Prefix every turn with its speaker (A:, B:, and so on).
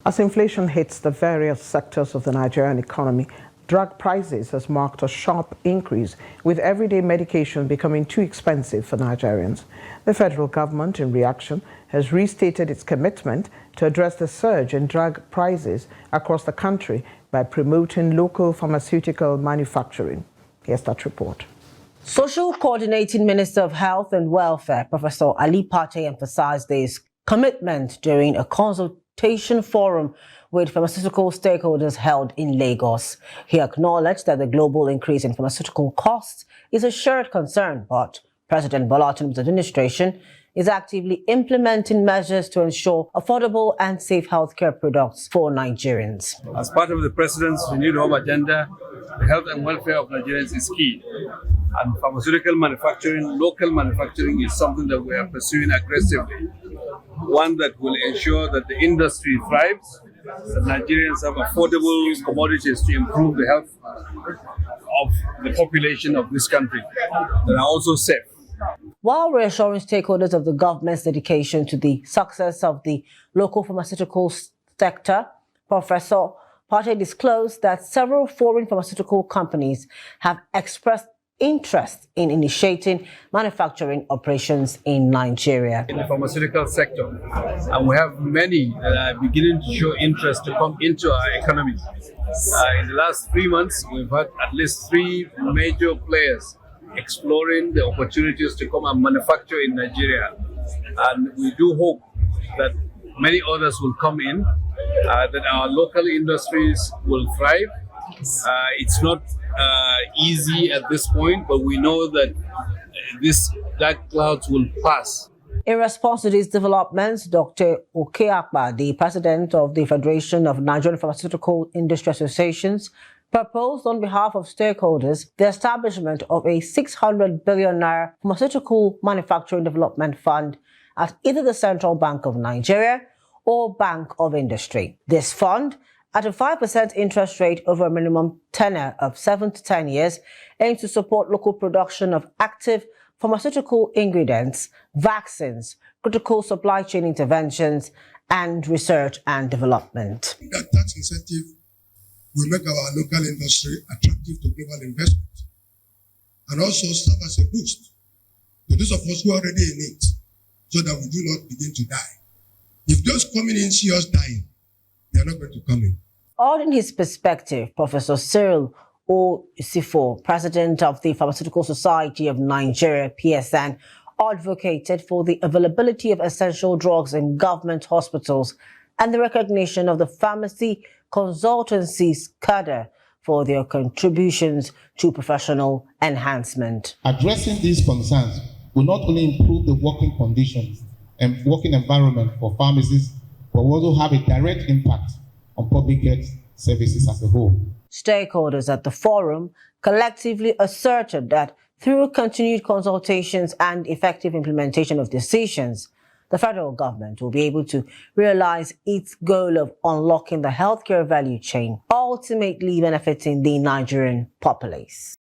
A: As inflation hits the various sectors of the Nigerian economy, drug prices has marked a sharp increase, with everyday medication becoming too expensive for Nigerians. The federal government, in reaction, has restated its commitment to address the surge in drug prices across the country by promoting local pharmaceutical manufacturing. Here's that report.
B: Social Coordinating Minister of Health and Welfare, Professor Ali Pate, emphasized this commitment during a consultation forum with pharmaceutical stakeholders held in Lagos. He acknowledged that the global increase in pharmaceutical costs is a shared concern, but President Bola Tinubu's administration is actively implementing measures to ensure affordable and safe healthcare products for Nigerians.
C: As part of the President's renewed home agenda, the health and welfare of Nigerians is key. And pharmaceutical manufacturing, local manufacturing, is something that we are pursuing aggressively. One that will ensure that the industry thrives, that Nigerians have affordable commodities to improve the health of the population of this country, that are also safe.
B: While reassuring stakeholders of the government's dedication to the success of the local pharmaceutical sector, Professor Pate disclosed that several foreign pharmaceutical companies have expressed interest in initiating manufacturing operations in Nigeria.
C: In the pharmaceutical sector, and we have many that are beginning to show interest to come into our economy. In the last 3 months, we've had at least 3 major players exploring the opportunities to come and manufacture in Nigeria. And we do hope that many others will come in, that our local industries will thrive. It's not easy at this point, but we know that this dark clouds will pass.
B: In response to these developments, Dr. Okeakpa, the president of the Federation of Nigerian Pharmaceutical Industry Associations, proposed on behalf of stakeholders the establishment of a 600 billion naira pharmaceutical manufacturing development fund at either the Central Bank of Nigeria or Bank of Industry. This fund, at a 5% interest rate over a minimum tenure of 7 to 10 years, aims to support local production of active pharmaceutical ingredients, vaccines, critical supply chain interventions, and research and development.
D: That tax incentive will make our local industry attractive to global investment and also serve as a boost to those of us who are already in it, so that we do not begin to die. If those coming in see us dying, they are not going to come in.
B: All in his perspective, Professor Cyril Osifo, president of the Pharmaceutical Society of Nigeria, PSN, advocated for the availability of essential drugs in government hospitals and the recognition of the pharmacy consultancies cadre for their contributions to professional enhancement.
E: Addressing these concerns will not only improve the working conditions and working environment for pharmacists, but will also have a direct impact on public health services as a whole.
B: Stakeholders at the forum collectively asserted that through continued consultations and effective implementation of decisions, the federal government will be able to realize its goal of unlocking the healthcare value chain, ultimately benefiting the Nigerian populace.